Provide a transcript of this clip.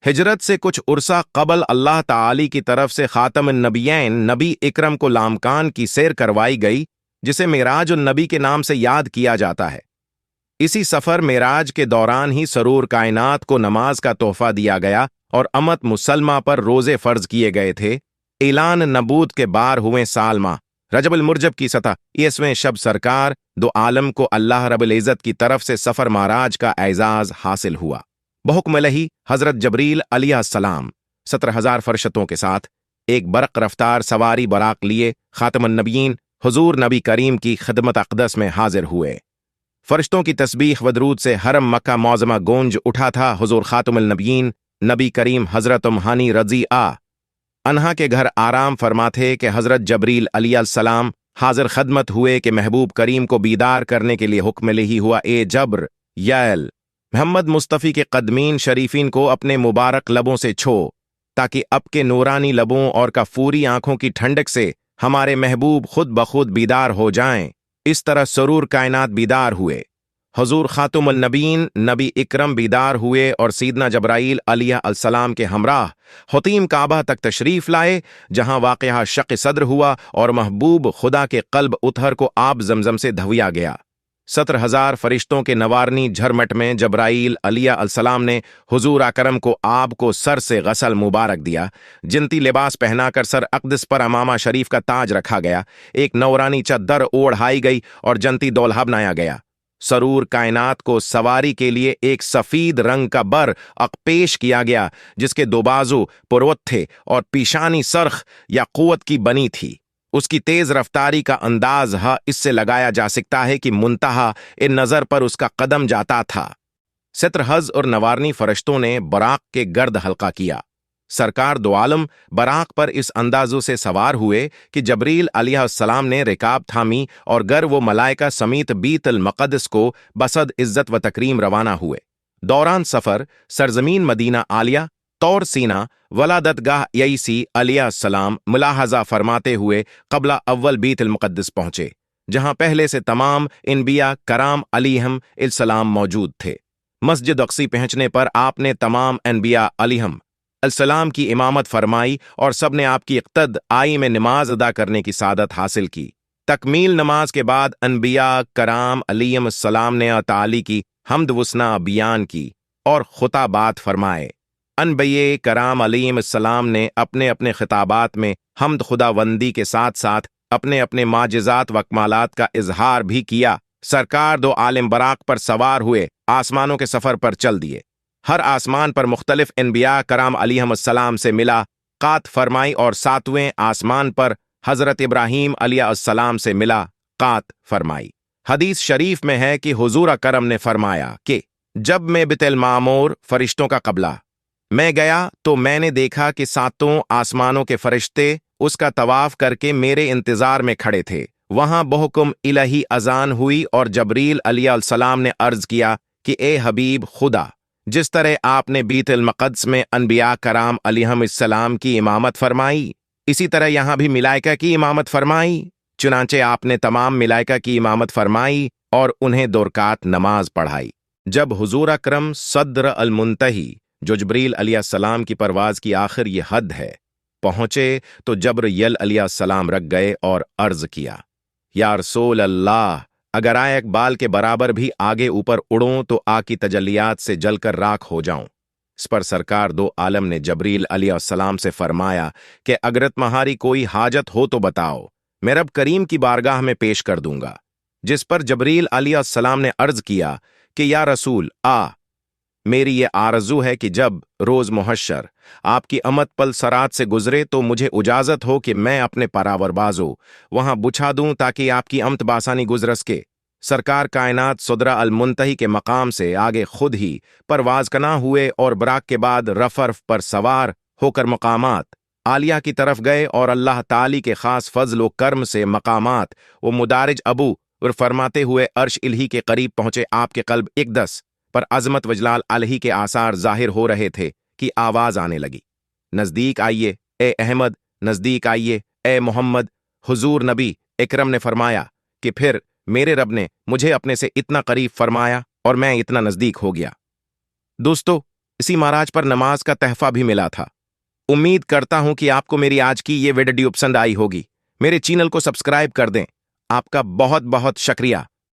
हिजरत से कुछ उरसा कबल अल्लाह ताली की तरफ से खातम नबियैन नबी इकरम को लामकान की सैर करवाई गई, जिसे मेराज उन नबी के नाम से याद किया जाता है। इसी सफर मेराज के दौरान ही सरूर कायनात को नमाज का तोहफा दिया गया और अमत मुसलमा पर रोजे फर्ज किए गए थे। ऐलान नबूत के बार हुए साल माह रजबुल मुरजब की सतह 21वें शब सरकार दो आलम को अल्लाह रब्बुल इज़्ज़त की तरफ से सफर माराज का एजाज हासिल हुआ। बहुक्म इलाही हजरत जबरील अलैहिस्सलाम 17,000 फरिश्तों के साथ एक बरक रफ्तार सवारी बराक लिए खातमुन नबीयीन हुजूर नबी करीम की खिदमत अक़दस में हाजिर हुए। फरिश्तों की तस्बीह वदरूद से हरम मक्का मौज़मा गूंज उठा था। हुजूर खातमुल नबीयीन नबी करीम हजरत हानी रजी अनहा के घर आराम फरमाते कि हजरत जबरील अलैहिस्सलाम हाजिर खदमत हुए कि महबूब करीम को बीदार करने के लिए हुक्म ही हुआ, ए जब्र याल मोहम्मद मुस्तफ़ी के कदमीन शरीफीन को अपने मुबारक लबों से छो, ताकि अब के नूरानी लबों और कफूरी आंखों की ठंडक से हमारे महबूब खुद बखुद बीदार हो जाएं। इस तरह सरूर कायनात बीदार हुए। हुजूर खातमुल नबीन नबी इकरम बीदार हुए और सीदना जबराइल अलैहिस्सलाम के हमराह हुतीम काबा तक तशरीफ लाए, जहां वाक़या शक़ सद्र हुआ और महबूब खुदा के कल्ब उतहर को आब जमजम से धविया गया। 17,000 फरिश्तों के नवारनी झरमट में जबराइल अलैहिस्सलाम ने हुजूर अकरम को आब को सर से गसल मुबारक दिया। जिनती लिबास पहनाकर सर अक़दस पर अमामा शरीफ का ताज रखा गया, एक नौरानी चद्दर ओढ़ाई गई और जनती दौल्हा बनाया गया। सरूर कायनात को सवारी के लिए एक सफीद रंग का बर अकपेश किया गया, जिसके दो बाजू पुरवत थे और पेशानी सरख या कुवत की बनी थी। उसकी तेज रफ्तारी का अंदाज इससे लगाया जा सकता है कि मुंतहा इन नजर पर उसका कदम जाता था। सत्रहज और नवारनी फरिश्तों ने बराक के गर्द हल्का किया। सरकार दो आलम बराक पर इस अंदाजों से सवार हुए कि जबरील अलैहिस्सलाम ने रिकाब थामी और गर वो मलाइका समीत बीतल मक़दस को बसद इज्जत व तकरीम रवाना हुए। दौरान सफर सरजमीन मदीना आलिया तौर सीना वलादतगाह यईसी अलैहिस्सलाम मुलाहजा फरमाते हुए कबला अव्वल बीतल मुक़द्दस पहुंचे, जहां पहले से तमाम इन्बिया कराम अलैहिम इस्सलाम मौजूद थे। मस्जिद अक्सी पहुंचने पर आपने तमाम अनबिया अलैहिम अलैहिस्सलाम की इमामत फरमाई और सब ने आपकी इक़्तद आई में नमाज अदा करने की सादत हासिल की। तकमील नमाज के बाद अनबिया कराम अलैहिमुस्सलाम ने ताली की हमद वस्ना बयान की और खुताबात फरमाए। अनबिया कराम अलैहिमुस्सलाम ने अपने अपने खिताबात में हमद खुदावंदी के साथ साथ अपने अपने माजिज़ात व कमालात का इजहार भी किया। सरकार दो आलिम बराक पर सवार हुए आसमानों के सफर पर चल दिए। हर आसमान पर मुख्तलिफ अनबिया कराम अलैहिमुस्सलाम से मुलाकात फरमाई और 7वें आसमान पर हजरत इब्राहीम अलैहिस्सलाम से मुलाकात फरमाई। हदीस शरीफ में है कि हुजूर अकरम ने फरमाया कि जब मैं बितल मामूर फरिश्तों का कबला मैं गया तो मैंने देखा कि 7 आसमानों के फरिश्ते उसका तवाफ करके मेरे इंतजार में खड़े थे। वहां बहुकुम इलाही अजान हुई और जबरील अलैहिस्सलाम ने अर्ज किया कि ए हबीब खुदा, जिस तरह आपने बीतल मक़दस में अनबिया कराम अलैहिमुस्सलाम की इमामत फरमाई, इसी तरह यहाँ भी मलाइका की इमामत फरमाई। चुनांचे आपने तमाम मलाइका की इमामत फरमाई और उन्हें 2 रकात नमाज पढ़ाई। जब हुजूर अकरम सद्र अल मुंतही, जो जबरील अलैहिस्सलाम की परवाज की आखिर ये हद है, पहुंचे तो जबरील अलैहिस्सलाम रख गए और अर्ज किया, या रसूल अल्लाह, अगर आए इकबाल के बराबर भी आगे ऊपर उड़ूं तो आकी तजल्लियात से जलकर राख हो जाऊं। इस पर सरकार दो आलम ने जबरील अलैहिस्सलाम से फरमाया कि अगर तुम्हारी कोई हाजत हो तो बताओ, मैं रब करीम की बारगाह में पेश कर दूंगा। जिस पर जबरील अलैहिस्सलाम ने अर्ज किया कि या रसूल मेरी ये आरजू है कि जब रोज मुहश्शर आपकी अमत पल सरात से गुजरे तो मुझे इजाजत हो कि मैं अपने परावरबाजो वहां बुछा दूं, ताकि आपकी अमत बासानी गुजर सके। सरकार कायनात सुदरा अल मुंतही के मकाम से आगे खुद ही परवाज कना हुए और बराक के बाद रफरफ पर सवार होकर मकामात आलिया की तरफ गए और अल्लाह ताली के खास फजल व कर्म से मकामात वो मुदारिज अबू और फरमाते हुए अर्श इल्ही के करीब पहुंचे। आपके कल्ब इकदस पर अजमत वजलाल अलही के आसार जाहिर हो रहे थे कि आवाज आने लगी, नजदीक आइए ए अहमद, नजदीक आइए ए मोहम्मद। हुजूर नबी इकरम ने फरमाया कि फिर मेरे रब ने मुझे अपने से इतना करीब फरमाया और मैं इतना नजदीक हो गया। दोस्तों, इसी महाराज पर नमाज का तहफा भी मिला था। उम्मीद करता हूं कि आपको मेरी आज की ये वीडियो पसंद आई होगी। मेरे चैनल को सब्सक्राइब कर दें। आपका बहुत बहुत शुक्रिया।